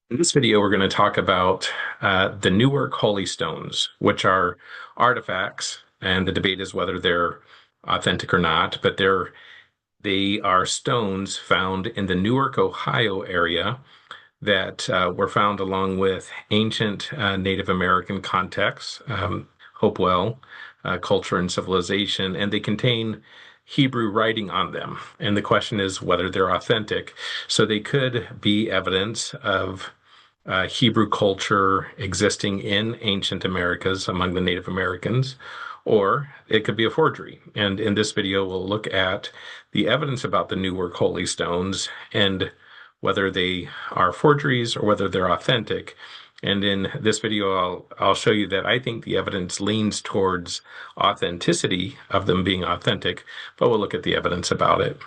In this video, we're going to talk about the Newark Holy Stones, which are artifacts, and the debate is whether they're authentic or not, but they are stones found in the Newark, Ohio area that were found along with ancient Native American contexts, Hopewell, culture and civilization, and they contain Hebrew writing on them. And the question is whether they're authentic. So they could be evidence of Hebrew culture existing in ancient Americas among the Native Americans, or it could be a forgery. And in this video, we'll look at the evidence about the Newark Holy Stones and whether they are forgeries or whether they're authentic. And in this video, I'll show you that I think the evidence leans towards authenticity of them being authentic, but we'll look at the evidence about it.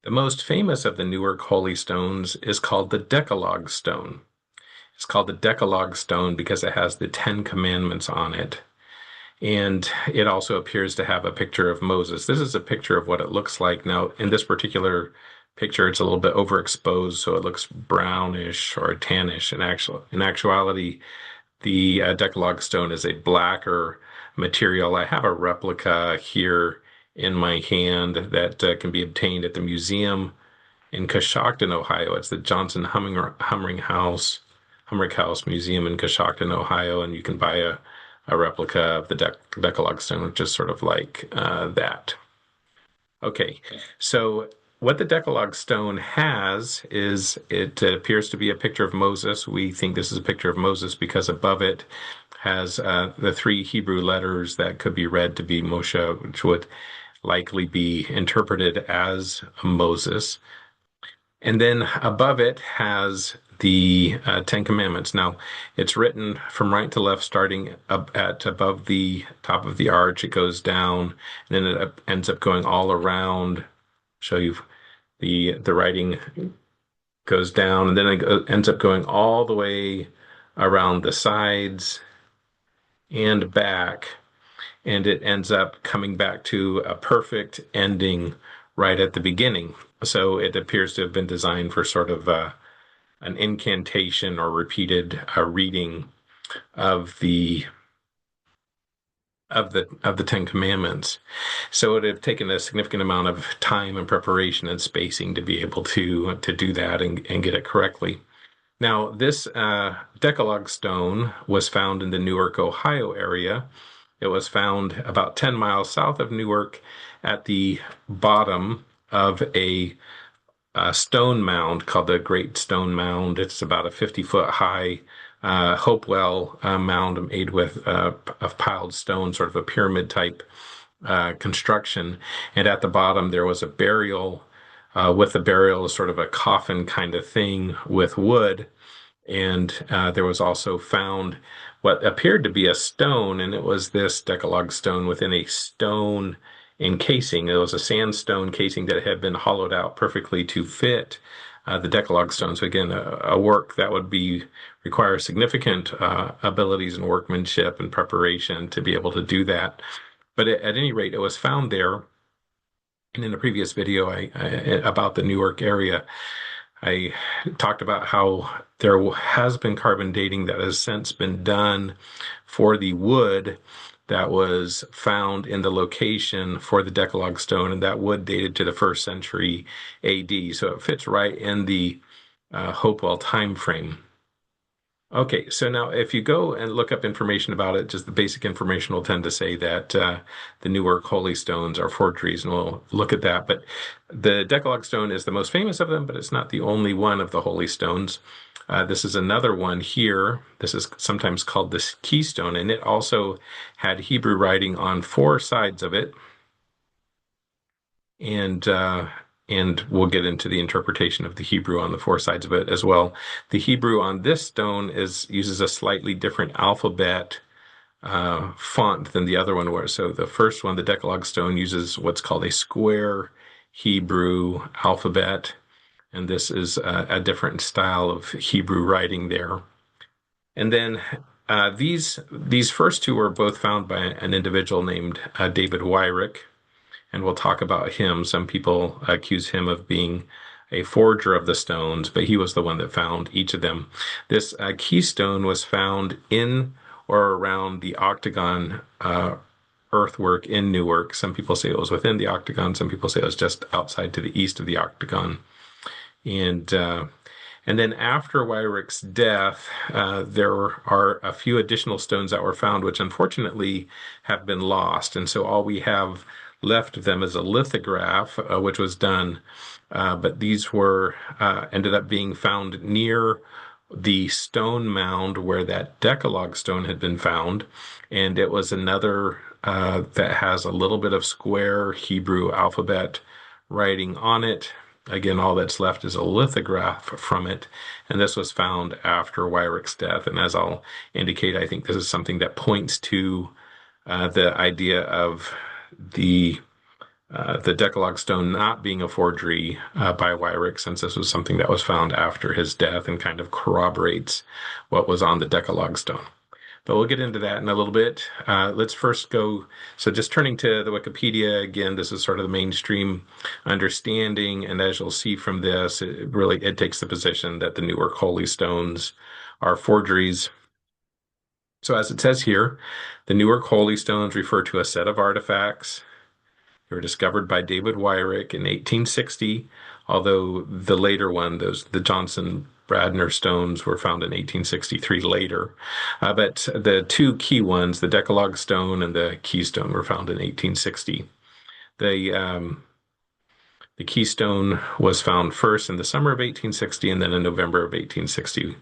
The most famous of the Newark Holy Stones is called the Decalogue Stone. It's called the Decalogue Stone because it has the Ten Commandments on it. And it also appears to have a picture of Moses. This is a picture of what it looks like. Now, in this particular picture, it's a little bit overexposed, so it looks brownish or tannish. In actuality, the Decalogue Stone is a blacker material. I have a replica here in my hand that can be obtained at the museum in Coshocton, Ohio. It's the Johnson Humring House Museum in Coshocton, Ohio, and you can buy a replica of the Decalogue Stone, which is sort of like that. Okay, so what the Decalogue Stone has is it appears to be a picture of Moses. We think this is a picture of Moses because above it has the three Hebrew letters that could be read to be Moshe, which would likely be interpreted as Moses. And then above it has the Ten Commandments. Now, it's written from right to left, starting up at above the top of the arch. It goes down, and then it ends up going all around. Show you the writing goes down, and then it ends up going all the way around the sides and back, and it ends up coming back to a perfect ending right at the beginning. So it appears to have been designed for sort of an incantation or repeated reading of the Ten Commandments. So it would have taken a significant amount of time and preparation and spacing to be able to do that and get it correctly. Now, this Decalogue Stone was found in the Newark, Ohio area. It was found about 10 miles south of Newark at the bottom of a stone mound called the Great Stone Mound. It's about a 50-foot high Hopewell mound made with of piled stone, sort of a pyramid type construction. And at the bottom there was a burial with the burial, sort of a coffin kind of thing with wood. And there was also found what appeared to be a stone, and it was this Decalogue stone within a stone encasing. It was a sandstone casing that had been hollowed out perfectly to fit the Decalogue stone. So again, a work that would require significant abilities and workmanship and preparation to be able to do that. But at any rate, it was found there. And in a previous video about the Newark area, I talked about how there has been carbon dating that has since been done for the wood that was found in the location for the Decalogue stone, and that wood dated to the 1st century AD. So it fits right in the Hopewell time frame. Okay, so now if you go and look up information about it, just the basic information will tend to say that the Newark Holy Stones are forgeries, and we'll look at that. But the Decalogue Stone is the most famous of them, but it's not the only one of the Holy Stones. This is another one here. This is sometimes called the Keystone, and it also had Hebrew writing on 4 sides of it. And we'll get into the interpretation of the Hebrew on the 4 sides of it as well. The Hebrew on this stone uses a slightly different alphabet font than the other one was. So the first one, the Decalogue stone, uses what's called a square Hebrew alphabet, and this is a different style of Hebrew writing there. And then these first 2 were both found by an individual named David Wyrick. And we'll talk about him. Some people accuse him of being a forger of the stones, but he was the one that found each of them. This keystone was found in or around the octagon earthwork in Newark. Some people say it was within the octagon. Some people say it was just outside to the east of the octagon. And and then after Wyrick's death, there are a few additional stones that were found, which unfortunately have been lost. And so all we have left of them is a lithograph, which was done. But these were ended up being found near the stone mound where that Decalogue stone had been found. And it was another that has a little bit of square Hebrew alphabet writing on it. Again, all that's left is a lithograph from it, and this was found after Wyrick's death. And as I'll indicate, I think this is something that points to the idea of the Decalogue stone not being a forgery by Wyrick, since this was something that was found after his death and kind of corroborates what was on the Decalogue stone. But we'll get into that in a little bit. Let's first go, so just turning to the Wikipedia, again, this is sort of the mainstream understanding, and as you'll see from this, it takes the position that the Newark Holy Stones are forgeries. So as it says here, the Newark Holy Stones refer to a set of artifacts. They were discovered by David Wyrick in 1860, although the later one, the Johnson Bradner stones, were found in 1863 later. But the two key ones, the Decalogue stone and the keystone, were found in 1860. The keystone was found first in the summer of 1860, and then in November of 1860,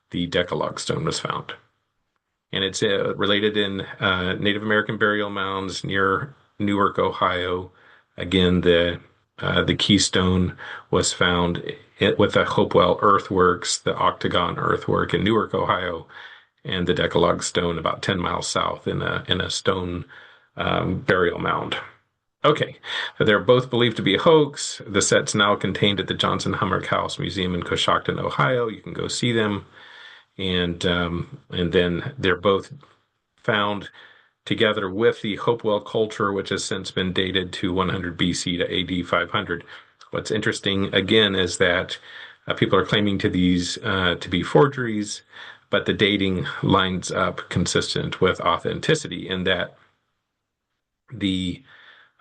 the Decalogue stone was found. And it's related in Native American burial mounds near Newark, Ohio. Again, the keystone was found with the Hopewell earthworks, the octagon earthwork in Newark, Ohio, and the Decalogue stone about 10 miles south in a stone burial mound. Okay, they're both believed to be a hoax. The set's now contained at the Johnson Humrick House Museum in Coshocton, Ohio. You can go see them. And then they're both found together with the Hopewell culture, which has since been dated to 100 BC to AD 500. What's interesting, again, is that people are claiming to these to be forgeries, but the dating lines up consistent with authenticity in that the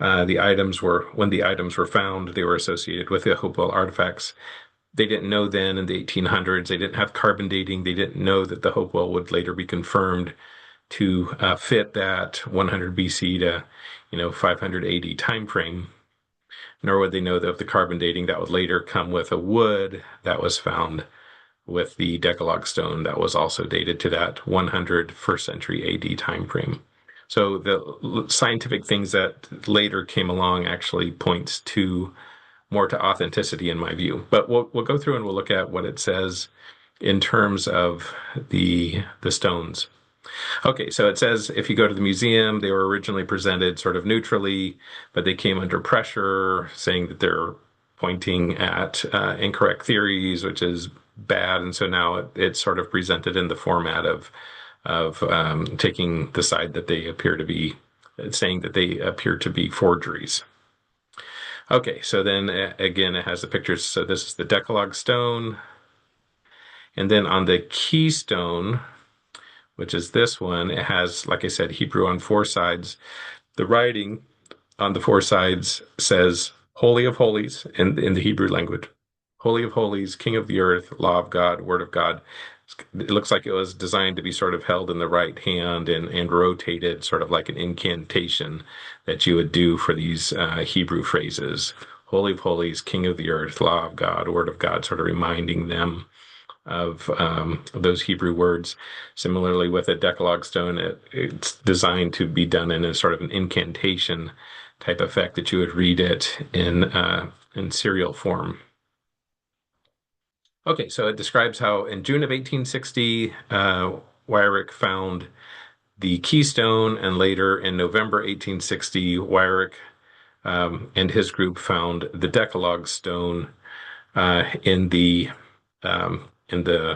items were, when the items were found, they were associated with the Hopewell artifacts. They didn't know then in the 1800s, they didn't have carbon dating. They didn't know that the Hopewell would later be confirmed to fit that 100 BC to 500 AD time frame. Nor would they know of the carbon dating that would later come with a wood that was found with the Decalogue stone that was also dated to that 100 first century AD time frame. So the scientific things that later came along actually points to more to authenticity in my view. But we'll go through and we'll look at what it says in terms of the stones. Okay, so it says if you go to the museum, they were originally presented sort of neutrally, but they came under pressure, saying that they're pointing at incorrect theories, which is bad. And so now it's sort of presented in the format of taking the side that they appear to be, saying that they appear to be forgeries. Okay, so then again, it has the pictures. So this is the Decalogue stone. And then on the keystone, which is this one, it has, like I said, Hebrew on four sides. The writing on the four sides says, Holy of Holies in the Hebrew language. Holy of Holies, King of the earth, Law of God, Word of God. It looks like it was designed to be sort of held in the right hand and rotated, sort of like an incantation that you would do for these Hebrew phrases. Holy of Holies, King of the earth, Law of God, Word of God, sort of reminding them of those Hebrew words. Similarly, with a Decalogue stone, it's designed to be done in a sort of an incantation type effect that you would read it in serial form. Okay, so it describes how in June of 1860, Wyrick found the keystone, and later in November 1860, Wyrick and his group found the Decalogue stone in the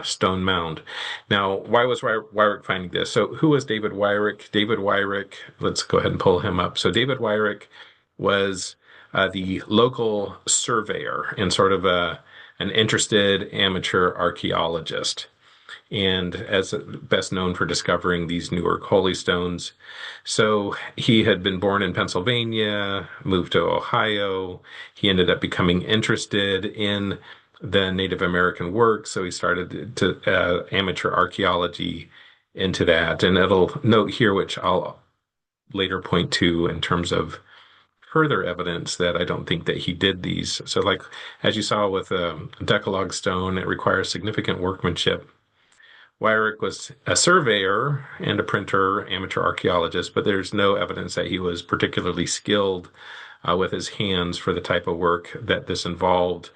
stone mound. Now, why was Wyrick finding this? So who was David Wyrick? David Wyrick, let's go ahead and pull him up. So David Wyrick was the local surveyor and sort of an interested amateur archaeologist, and as best known for discovering these Newark holy stones. So he had been born in Pennsylvania, moved to Ohio. He ended up becoming interested in the Native American work, so he started to amateur archaeology into that. And it'll note here, which I'll later point to in terms of further evidence that I don't think that he did these. So, like as you saw with a Decalogue stone, it requires significant workmanship. Wyrick was a surveyor and a printer, amateur archaeologist, but there's no evidence that he was particularly skilled with his hands for the type of work that this involved.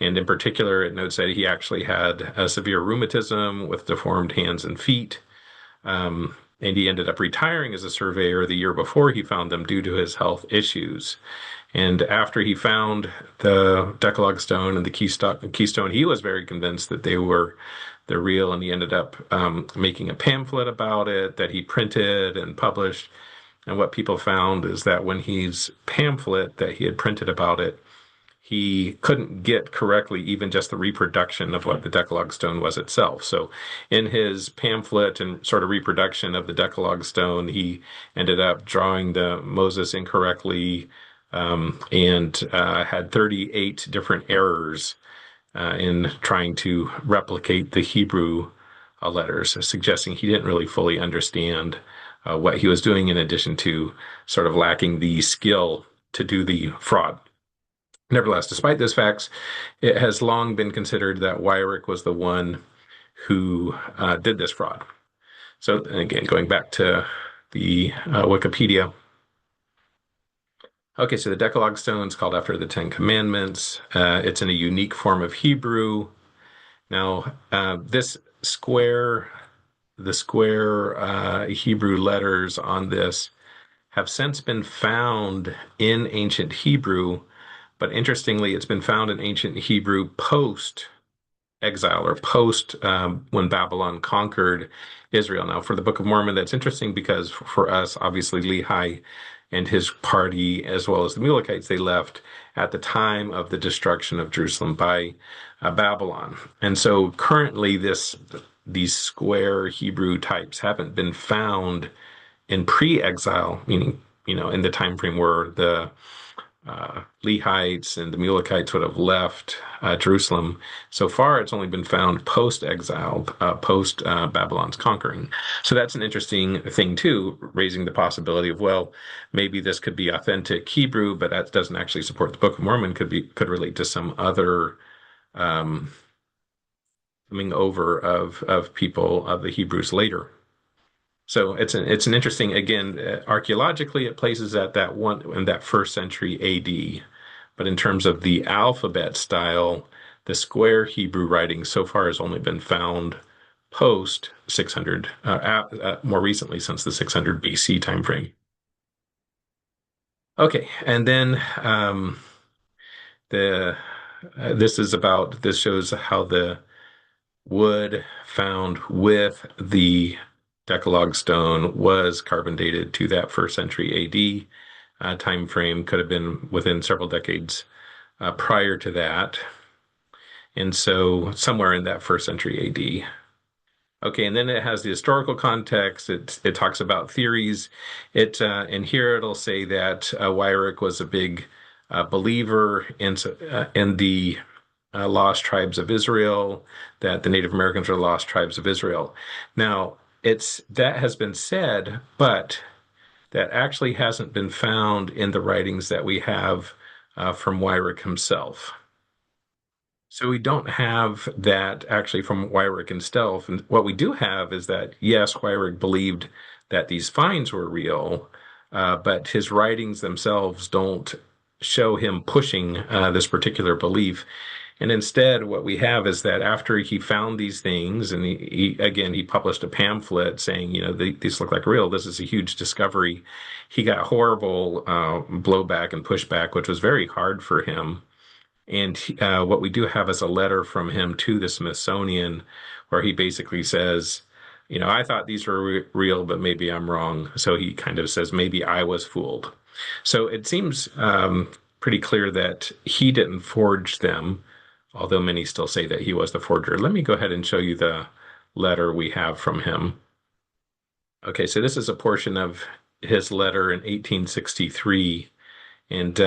And in particular, it notes that he actually had a severe rheumatism with deformed hands and feet. And he ended up retiring as a surveyor the year before he found them due to his health issues. And after he found the Decalogue stone and the keystone, he was very convinced that they're real, and he ended up making a pamphlet about it that he printed and published. And what people found is that when his pamphlet that he had printed about it, he couldn't get correctly even just the reproduction of what the Decalogue stone was itself. So in his pamphlet and sort of reproduction of the Decalogue stone, he ended up drawing the Moses incorrectly, and had 38 different errors in trying to replicate the Hebrew letters, suggesting he didn't really fully understand what he was doing, in addition to sort of lacking the skill to do the fraud. Nevertheless, despite those facts, it has long been considered that Wyrick was the one who did this fraud. So again, going back to the Wikipedia. Okay, so the Decalogue stone is called after the Ten Commandments. It's in a unique form of Hebrew. Now, the square Hebrew letters on this have since been found in ancient Hebrew, but interestingly, it's been found in ancient Hebrew post-exile, or post when Babylon conquered Israel. Now, for the Book of Mormon, that's interesting because for us, obviously, Lehi and his party, as well as the Mulekites, they left at the time of the destruction of Jerusalem by Babylon. And so currently these square Hebrew types haven't been found in pre-exile, meaning, in the time frame where the Lehites and the Mulekites would have left Jerusalem. So far, it's only been found post-exile, post Babylon's conquering. So that's an interesting thing too, raising the possibility of, well, maybe this could be authentic Hebrew, but that doesn't actually support the Book of Mormon. Could relate to some other coming over of people of the Hebrews later. So it's an interesting, again, archaeologically, it places at that one in that first century AD. But in terms of the alphabet style, the square Hebrew writing so far has only been found post 600, more recently since the 600 BC timeframe. Okay, and then this shows how the wood found with the Decalogue stone was carbon dated to that first century AD time frame. Could have been within several decades prior to that, and so somewhere in that first century AD. Okay, and then it has the historical context. It talks about theories. And here it'll say that Wyrick was a big believer in the lost tribes of Israel, that the Native Americans are the lost tribes of Israel. Now, that has been said, but that actually hasn't been found in the writings that we have from Wyrick himself. So we don't have that actually from Wyrick himself. And what we do have is that, yes, Wyrick believed that these finds were real, but his writings themselves don't show him pushing this particular belief. And instead, what we have is that after he found these things, and he published a pamphlet saying, these look like real. This is a huge discovery. He got horrible blowback and pushback, which was very hard for him. And what we do have is a letter from him to the Smithsonian, where he basically says, I thought these were real, but maybe I'm wrong. So he kind of says, maybe I was fooled. So it seems pretty clear that he didn't forge them, although many still say that he was the forger. Let me go ahead and show you the letter we have from him. Okay, so this is a portion of his letter in 1863, and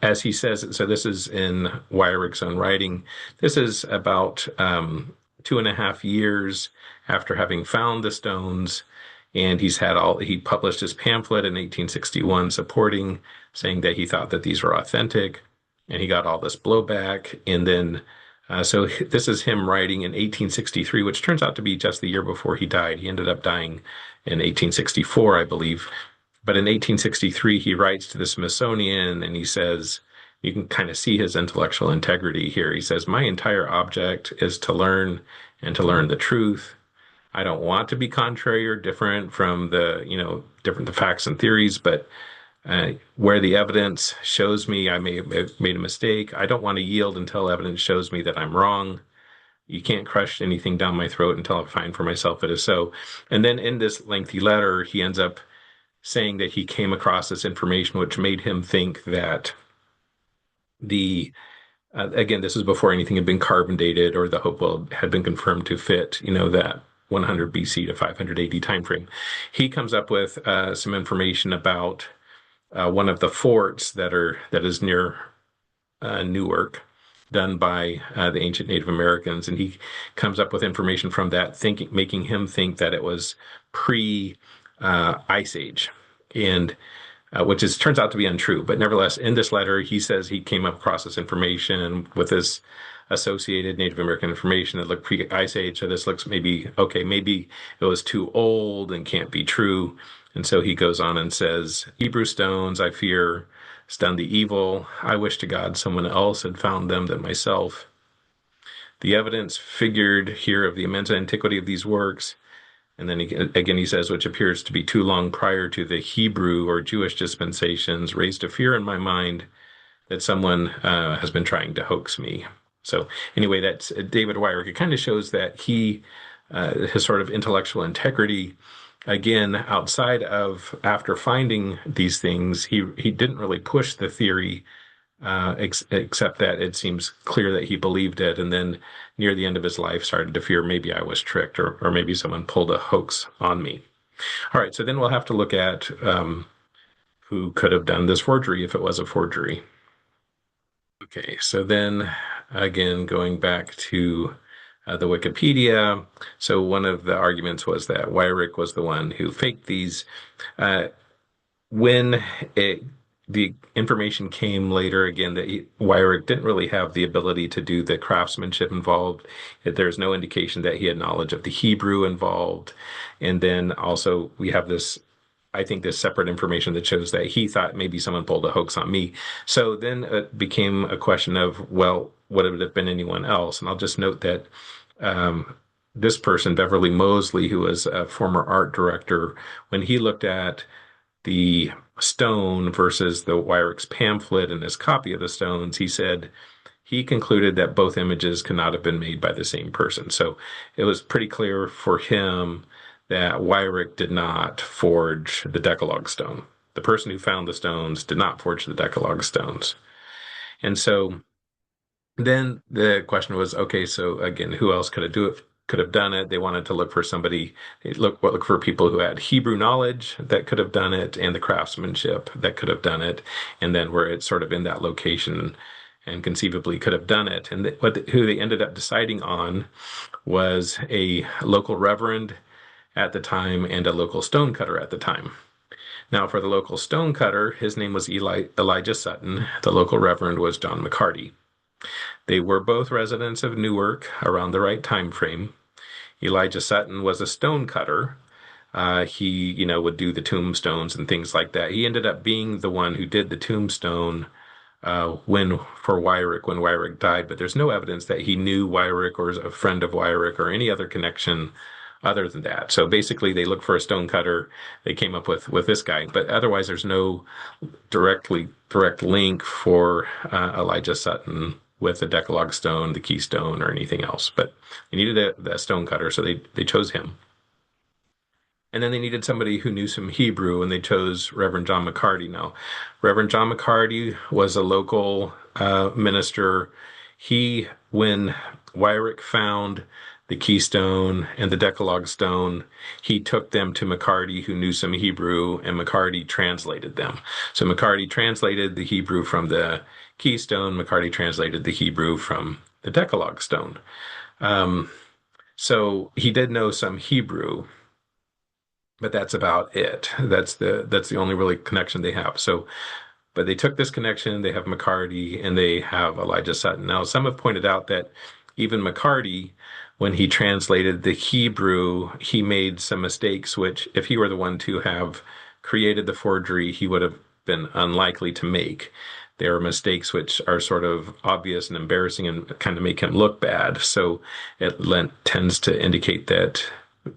as he says, so this is in Wyrick's own writing. This is about 2.5 years after having found the stones, and he published his pamphlet in 1861 saying that he thought that these were authentic, and he got all this blowback, and then so this is him writing in 1863, which turns out to be just the year before he died. He ended up dying in 1864, I believe. But in 1863, he writes to the Smithsonian and he says, you can kind of see his intellectual integrity here. He says, my entire object is to learn and to learn the truth. I don't want to be contrary or different from the facts and theories, but where the evidence shows me I may have made a mistake, I don't want to yield until evidence shows me that I'm wrong. You can't crush anything down my throat until I find for myself it is so. And then in this lengthy letter, he ends up saying that he came across this information which made him think that again, this is before anything had been carbon dated or the Hopewell had been confirmed to fit, that 100 BC to 580 timeframe. He comes up with some information about one of the forts that is near Newark, done by the ancient Native Americans, and he comes up with information from that, making him think that it was pre-Ice Age, and which turns out to be untrue. But nevertheless, in this letter, he says he came across this information with this associated Native American information that looked pre-Ice Age. So this looks maybe it was too old and can't be true. And so he goes on and says, Hebrew stones, I fear, has done the evil. I wish to God someone else had found them than myself. The evidence figured here of the immense antiquity of these works. And then he says, which appears to be too long prior to the Hebrew or Jewish dispensations, raised a fear in my mind that someone has been trying to hoax me. So anyway, that's David Wyrick. It kind of shows that his sort of intellectual integrity, again, outside of after finding these things, he didn't really push the theory, except that it seems clear that he believed it. And then near the end of his life started to fear maybe I was tricked or maybe someone pulled a hoax on me. All right, so then we'll have to look at who could have done this forgery if it was a forgery. Okay, so then again, going back to the Wikipedia. So one of the arguments was that Wyrick was the one who faked these. When the information came later, again, that Wyrick didn't really have the ability to do the craftsmanship involved. There's no indication that he had knowledge of the Hebrew involved. And then also we have this separate information that shows that he thought maybe someone pulled a hoax on me. So then it became a question of, well, would it have been anyone else? And I'll just note that this person, Beverly Mosley, who was a former art director, when he looked at the stone versus the Wyrick's pamphlet and his copy of the stones, he said he concluded that both images could not have been made by the same person. So it was pretty clear for him that Wyrick did not forge the Decalogue stone. The person who found the stones did not forge the Decalogue stones. And so then the question was, okay, so again, who else could have done it? They wanted to look for somebody, look for people who had Hebrew knowledge that could have done it and the craftsmanship that could have done it. And then where it's sort of in that location and conceivably could have done it. And who they ended up deciding on was a local reverend at the time and a local stonecutter at the time. Now, for the local stonecutter, his name was Elijah Sutton. The local reverend was John McCarty. They were both residents of Newark around the right time frame. Elijah Sutton was a stonecutter. He, would do the tombstones and things like that. He ended up being the one who did the tombstone when Wyrick died, but there's no evidence that he knew Wyrick or was a friend of Wyrick or any other connection other than that. So basically they looked for a stonecutter. They came up with this guy, but otherwise there's no direct link for Elijah Sutton with the Decalogue stone, the keystone, or anything else. But they needed a stonecutter, so they chose him. And then they needed somebody who knew some Hebrew, and they chose Reverend John McCarty. Now, Reverend John McCarty was a local minister. When Wyrick found the Keystone and the Decalogue Stone, he took them to McCarty, who knew some Hebrew, and McCarty translated them. So McCarty translated the Hebrew from the Keystone. McCarty translated the Hebrew from the Decalogue Stone. So he did know some Hebrew, but that's about it. That's the only really connection they have. So, but they took this connection. They have McCarty and they have Elijah Sutton. Now, some have pointed out that even McCarty, when he translated the Hebrew, he made some mistakes, which if he were the one to have created the forgery, he would have been unlikely to make. There are mistakes which are sort of obvious and embarrassing and kind of make him look bad. So it tends to indicate that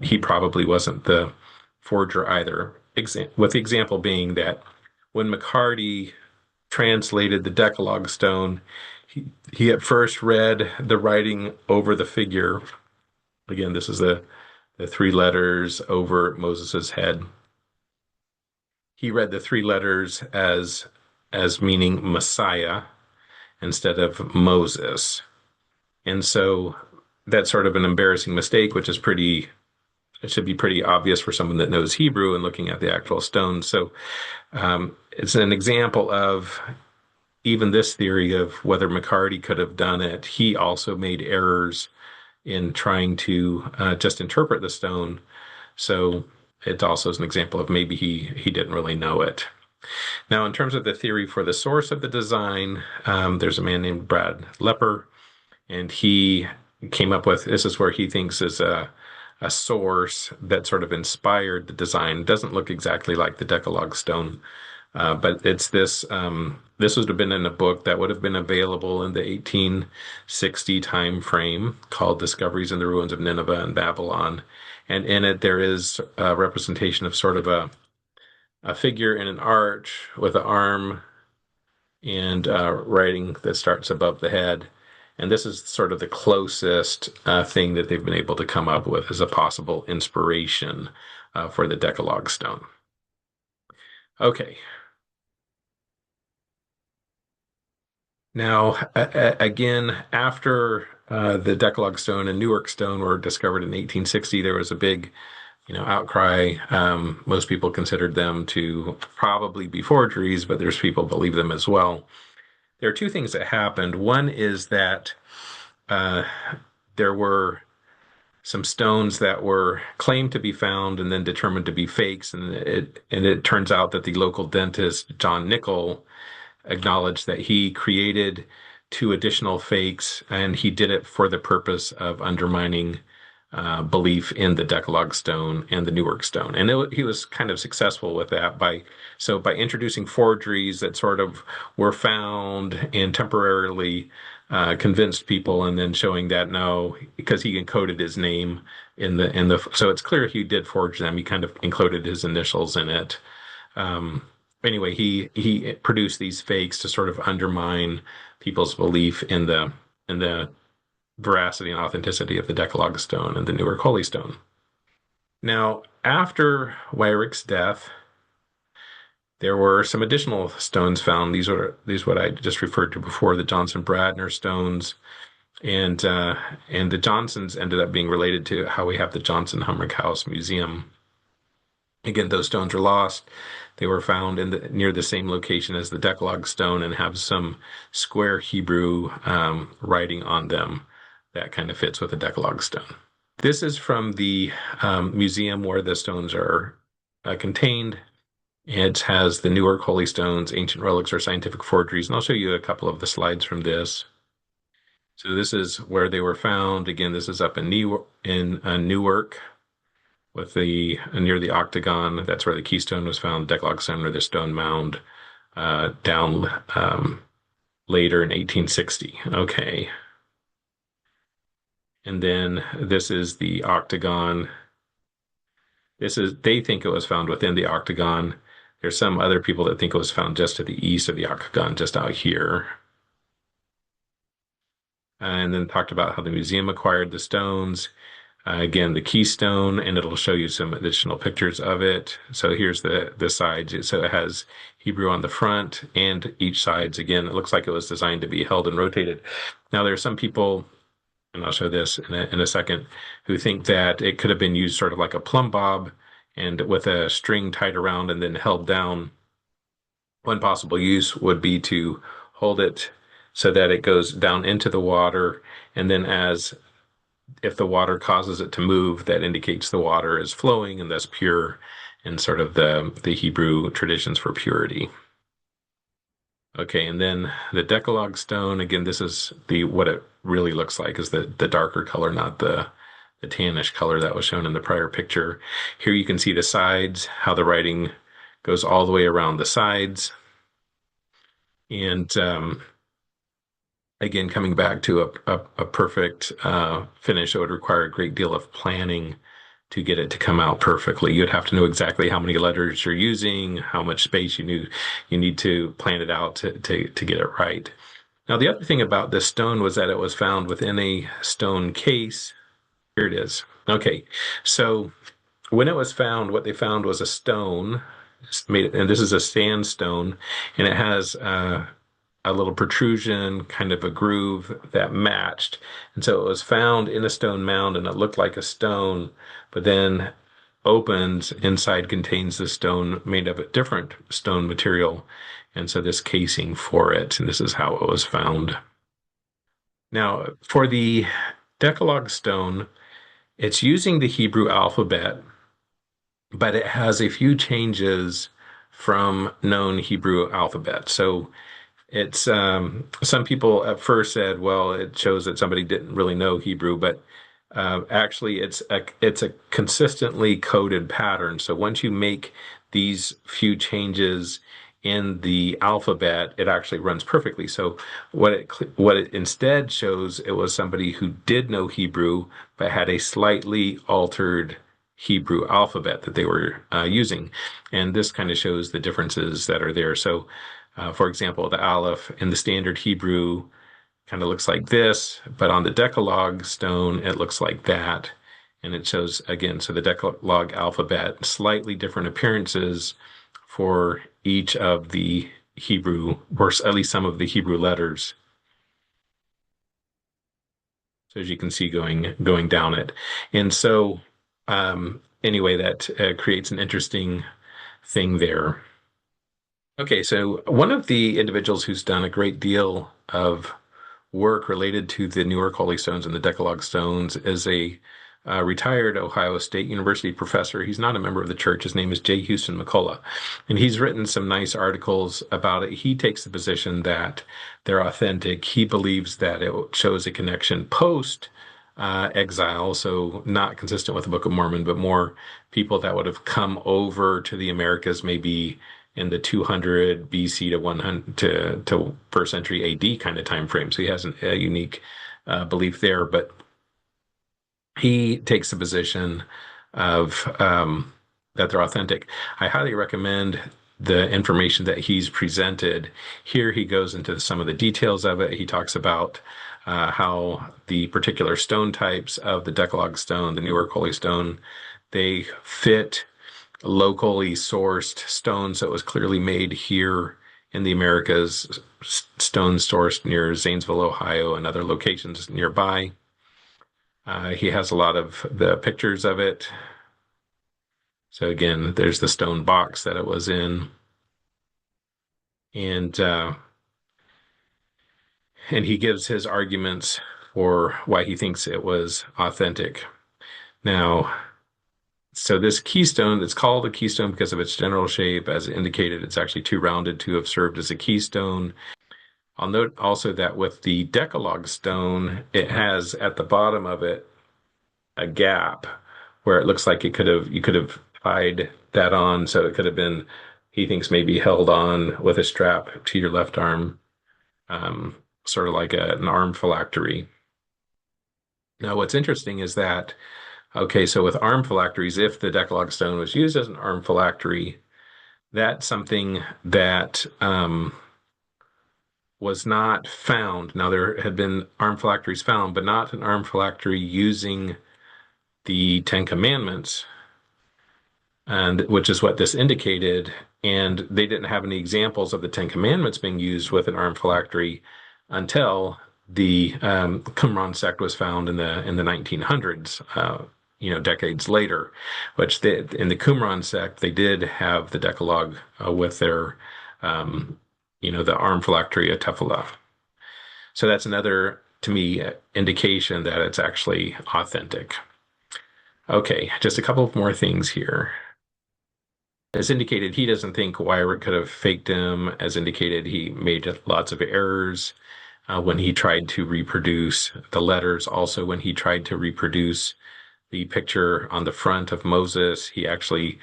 he probably wasn't the forger either. With the example being that when McCarty translated the Decalogue Stone, he at first read the writing over the figure. Again, this is the three letters over Moses's head. He read the three letters as meaning Messiah instead of Moses. And so that's sort of an embarrassing mistake, which is it should be pretty obvious for someone that knows Hebrew and looking at the actual stone. So it's an example of even this theory of whether McCarty could have done it. He also made errors in trying to just interpret the stone. So it also is an example of maybe he didn't really know it. Now, in terms of the theory for the source of the design, there's a man named Brad Lepper, and he came up with, this is where he thinks is a source that sort of inspired the design. It doesn't look exactly like the Decalogue Stone, but it's this would have been in a book that would have been available in the 1860 time frame called Discoveries in the Ruins of Nineveh and Babylon. And in it, there is a representation of sort of a figure in an arch with an arm and writing that starts above the head. And this is sort of the closest thing that they've been able to come up with as a possible inspiration for the Decalogue Stone. Okay. Now, again, after the Decalogue Stone and Newark Stone were discovered in 1860, there was a big outcry. Most people considered them to probably be forgeries, but there's people believe them as well. There are two things that happened. One is that there were some stones that were claimed to be found and then determined to be fakes, and it turns out that the local dentist, John Nickel, acknowledged that he created two additional fakes, and he did it for the purpose of undermining belief in the Decalogue Stone and the Newark Stone. And he was kind of successful with that by introducing forgeries that sort of were found and temporarily convinced people, and then showing that no, because he encoded his name so it's clear he did forge them. He kind of encoded his initials in it. Anyway, he produced these fakes to sort of undermine people's belief in the veracity and authenticity of the Decalogue Stone and the Newark Holy Stone. Now, after Wyrick's death, there were some additional stones found. These what I just referred to before, the Johnson-Bradner stones, and the Johnsons ended up being related to how we have the Johnson Humrick House Museum. Again, those stones are lost. They were found near the same location as the Decalogue Stone and have some square Hebrew writing on them that kind of fits with the Decalogue Stone. This is from the museum where the stones are contained. It has the Newark Holy Stones, Ancient Relics or Scientific Forgeries, and I'll show you a couple of the slides from this. So this is where they were found. Again, this is up in Newark, with near the Octagon. That's where the Keystone was found. The Decalogue Stone, or the Stone Mound, down later in 1860. Okay. And then this is the Octagon. They think it was found within the Octagon. There's some other people that think it was found just to the east of the Octagon, just out here. And then talked about how the museum acquired the stones. Again, the keystone, and it'll show you some additional pictures of it. So here's the sides. So it has Hebrew on the front and each sides. Again, it looks like it was designed to be held and rotated. Now, there are some people, and I'll show this in a second, who think that it could have been used sort of like a plumb bob and with a string tied around and then held down. One possible use would be to hold it so that it goes down into the water, and then if the water causes it to move, that indicates the water is flowing and thus pure, and sort of the Hebrew traditions for purity. Okay, and then the Decalogue stone, again, this is what it really looks like, is the darker color, not the tannish color that was shown in the prior picture. Here you can see the sides, how the writing goes all the way around the sides. And again, coming back to a perfect finish, it would require a great deal of planning to get it to come out perfectly. You'd have to know exactly how many letters you're using, how much space you need to plan it out to get it right. Now, the other thing about this stone was that it was found within a stone case. Here it is. Okay, so when it was found, what they found was a stone made, and this is a sandstone, and it has a little protrusion, kind of a groove that matched. And so it was found in a stone mound, and it looked like a stone, but then opens inside, contains the stone made of a different stone material. And so this casing for it, and this is how it was found. Now, for the Decalogue stone, it's using the Hebrew alphabet, but it has a few changes from known Hebrew alphabet. So it's some people at first said, well, it shows that somebody didn't really know Hebrew, but actually it's a consistently coded pattern. So once you make these few changes in the alphabet, it actually runs perfectly. So what it instead shows, it was somebody who did know Hebrew but had a slightly altered Hebrew alphabet that they were using, and this kind of shows the differences that are there. So, for example, the Aleph in the standard Hebrew kind of looks like this, but on the Decalogue stone, it looks like that. And it shows, again, so the Decalogue alphabet, slightly different appearances for each of the Hebrew, or at least some of the Hebrew letters. So as you can see, going down it. And so, anyway, that creates an interesting thing there. Okay, so one of the individuals who's done a great deal of work related to the Newark Holy Stones and the Decalogue Stones is a retired Ohio State University professor. He's not a member of the church. His name is J. Houston McCullough, and he's written some nice articles about it. He takes the position that they're authentic. He believes that it shows a connection post exile, so not consistent with the Book of Mormon, but more people that would have come over to the Americas maybe in the 200 BC to 100 to first century AD kind of time frame. So he has a unique belief there, but he takes the position of that they're authentic. I highly recommend the information that he's presented. Here he goes into some of the details of it. He talks about how the particular stone types of the Decalogue stone, the Newark Holy Stone, they fit locally sourced stones that was clearly made here in the Americas, stones sourced near Zanesville, Ohio, and other locations nearby. He has a lot of the pictures of it. So again, there's the stone box that it was in. And he gives his arguments for why he thinks it was authentic. Now, so this keystone, it's called a keystone because of its general shape. As indicated, it's actually too rounded to have served as a keystone. I'll note also that with the Decalogue stone, it has at the bottom of it a gap where it looks like you could have tied that on, so it could have been, he thinks, maybe held on with a strap to your left arm, sort of like an arm phylactery. Now, what's interesting is that, okay, so with arm phylacteries, if the Decalogue stone was used as an arm phylactery, that's something that was not found. Now, there had been arm phylacteries found, but not an arm phylactery using the Ten Commandments, and which is what this indicated. And they didn't have any examples of the Ten Commandments being used with an armed phylactery until the Qumran sect was found in the 1900s. Decades later, which in the Qumran sect, they did have the Decalogue with their, the armed phylactery, a tefillah. So that's another, to me, indication that it's actually authentic. Okay, just a couple of more things here. As indicated, he doesn't think Wyrick could have faked him. As indicated, he made lots of errors when he tried to reproduce the letters. Also, when he tried to reproduce the picture on the front of Moses, he actually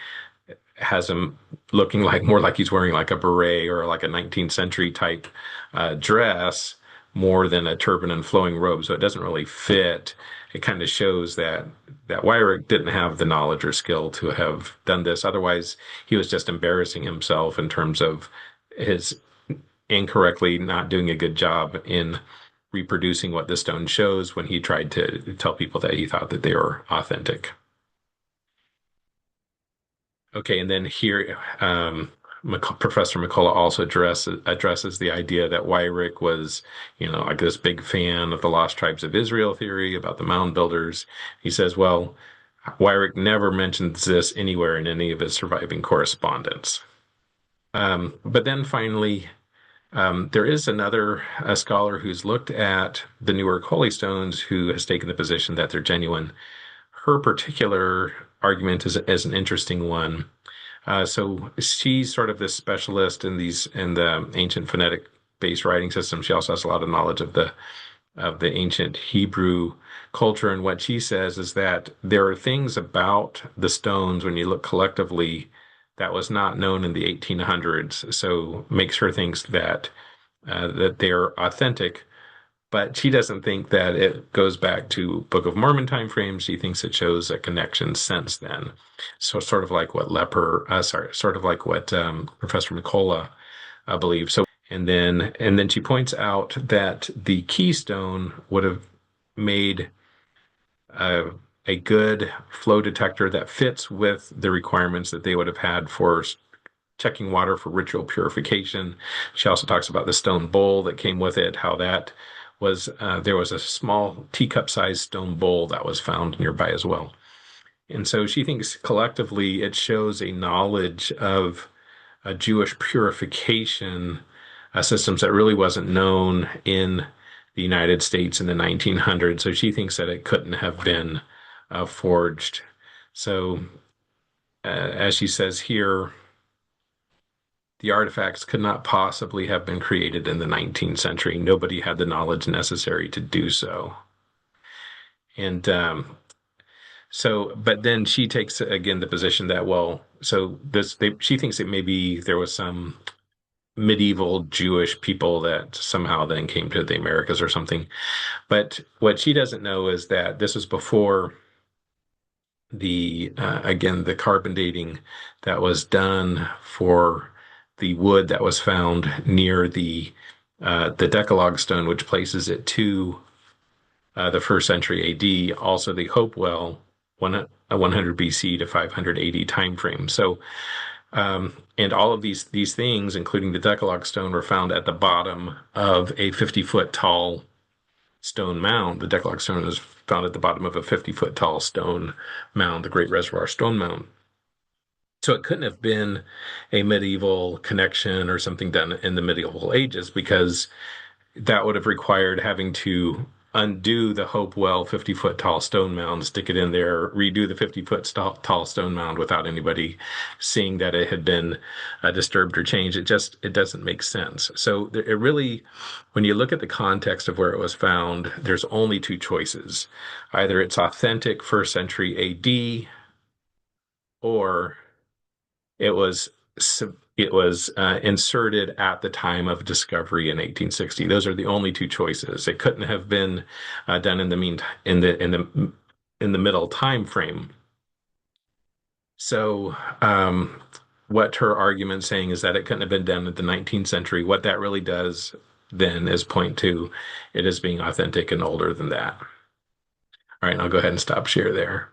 has him looking more like he's wearing like a beret or like a 19th century type dress more than a turban and flowing robe. So it doesn't really fit. It kind of shows that Wyrick didn't have the knowledge or skill to have done this. Otherwise, he was just embarrassing himself in terms of his incorrectly not doing a good job in reproducing what the stone shows when he tried to tell people that he thought that they were authentic. Okay, and then here, Professor McCullough also addresses the idea that Wyrick was, like this big fan of the Lost Tribes of Israel theory about the mound builders. He says, well, Wyrick never mentions this anywhere in any of his surviving correspondence. But then finally, there is another scholar who's looked at the Newark Holy Stones who has taken the position that they're genuine. Her particular argument is an interesting one. So she's sort of this specialist in the ancient phonetic-based writing system. She also has a lot of knowledge of the ancient Hebrew culture. And what she says is that there are things about the stones when you look collectively that was not known in the 1800s. So makes her think that they're authentic. But she doesn't think that it goes back to Book of Mormon timeframes. She thinks it shows a connection since then. So sort of like what Professor McCullough believes. So and then she points out that the keystone would have made a good flow detector that fits with the requirements that they would have had for checking water for ritual purification. She also talks about the stone bowl that came with it, how that was there was a small teacup-sized stone bowl that was found nearby as well. And so she thinks collectively it shows a knowledge of Jewish purification systems that really wasn't known in the United States in the 1900s. So she thinks that it couldn't have been forged. So as she says here, the artifacts could not possibly have been created in the 19th century. Nobody had the knowledge necessary to do so. And but then she takes again the position that, she thinks that maybe there was some medieval Jewish people that somehow then came to the Americas or something. But what she doesn't know is that this was before the carbon dating that was done for the wood that was found near the Decalogue stone, which places it to the first century AD. Also, the Hopewell 100 BC to 500 AD time frame. So, and all of these things, including the Decalogue stone, were found at the bottom of a 50-foot tall stone mound. The Decalogue stone was found at the bottom of a 50-foot tall stone mound, the Great Reservoir Stone Mound. So it couldn't have been a medieval connection or something done in the medieval ages, because that would have required having to undo the Hopewell 50-foot tall stone mound, stick it in there, redo the 50-foot tall stone mound without anybody seeing that it had been disturbed or changed. It doesn't make sense. So it really, when you look at the context of where it was found, there's only two choices. Either it's authentic first century AD, or it was inserted at the time of discovery in 1860. Those are the only two choices. It couldn't have been done in the middle time frame. So what her argument saying is that it couldn't have been done in the 19th century. What that really does then is point to it as being authentic and older than that. All right, I'll go ahead and stop share there.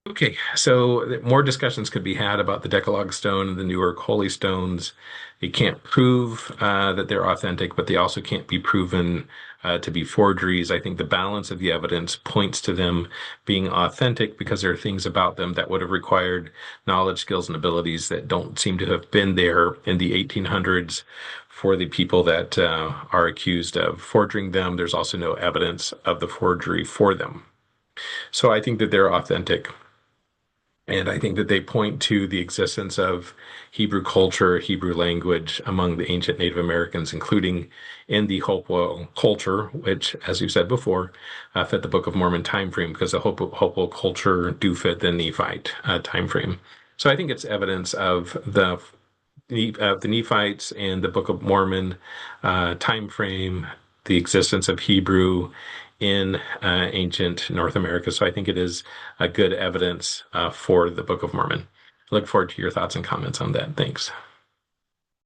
Okay, so more discussions could be had about the Decalogue stone and the Newark holy stones. They can't prove that they're authentic, but they also can't be proven to be forgeries. I think the balance of the evidence points to them being authentic because there are things about them that would have required knowledge, skills, and abilities that don't seem to have been there in the 1800s for the people that are accused of forging them. There's also no evidence of the forgery for them. So I think that they're authentic. And I think that they point to the existence of Hebrew culture, Hebrew language among the ancient Native Americans, including in the Hopewell culture, which, as you said before, fit the Book of Mormon timeframe because the Hopewell culture do fit the Nephite timeframe. So I think it's evidence of the Nephites and the Book of Mormon time frame, the existence of Hebrew in ancient North America. So I think it is a good evidence for the Book of Mormon. I look forward to your thoughts and comments on that. Thanks.